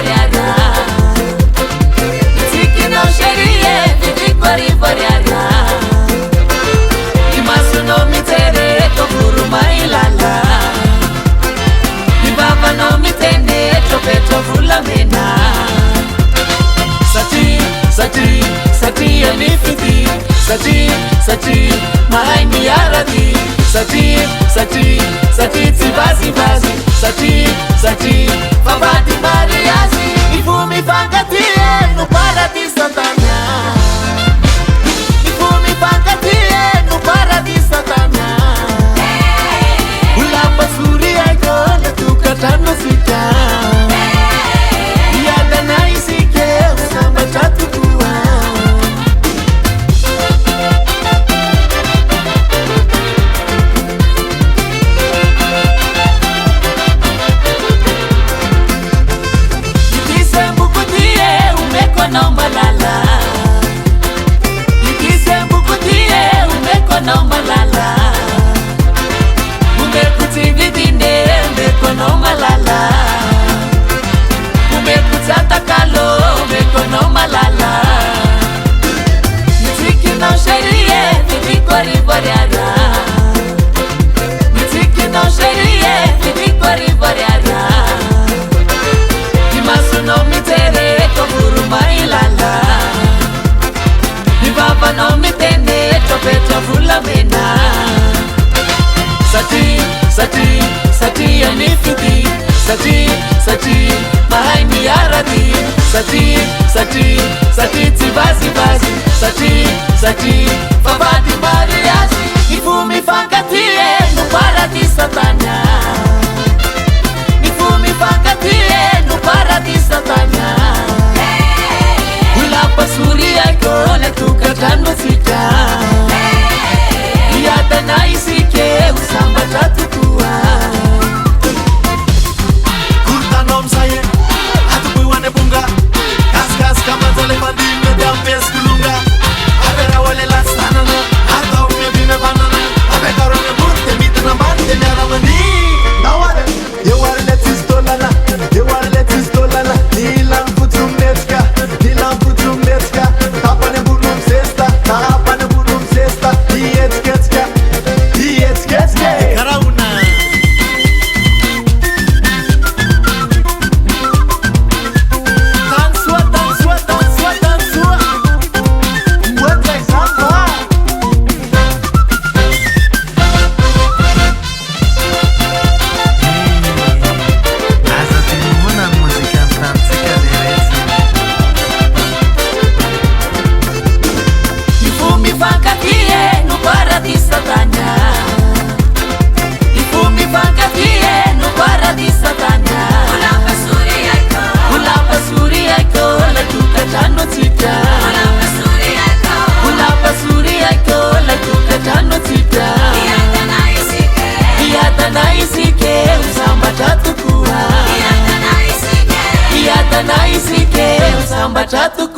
variara Ziki no sherie Vivikwari variara Imasu no mitere Tofuru mailala Ibaba no mitende Topeto vula mena Sati, sati, sati anifiti Sati, sati, mahai miyarati Sati, sati, sati, tibazi bazi Sati, sati, babadi mariazi Ifumi fangatie, no paradisa tanya Ifumi fangatie, no paradisa tanya Ulapa suri aiko, letukatano sita Yada naisike, usamba chatu kuwa Sati, sati, sati anifiti Sati, sati, mahai miyarati Sati, sati, sati, tibazi bazi Sati, sati, babadi mariazi Ifumi fangatie, no paradisa tanya Ifumi fangatie, no paradisa tanya Ulapa suri aiko, letukatano sita Yata naisike, usamba chatu kuwa Kurtanom saye, hatu buiwane bunga Kas kama zale mandime de ampes kulunga Avera wale la sanana, hata ume bime banana Ave karo me burte, mita na bante nyara mani Naware, ye ware letis dolana Ye ware letis dolana Nilan putum netska, nilan putum netska Tapane burnum sesta, tapane burnum sesta Ietsketska, ietsketska Karauna Tansua, tansua, tansua, tansua Mwetre samba Aza tinimuna muzica frantica derezi Ifumi fangatie, no paradisa tanya Ifumi fangatie, no paradisa tanya Ulapa suri aiko, letukatano sita Ulapa suri aiko, letukatano sita Yata naisike, usamba chatu kuwa Yata naisike, usamba chatu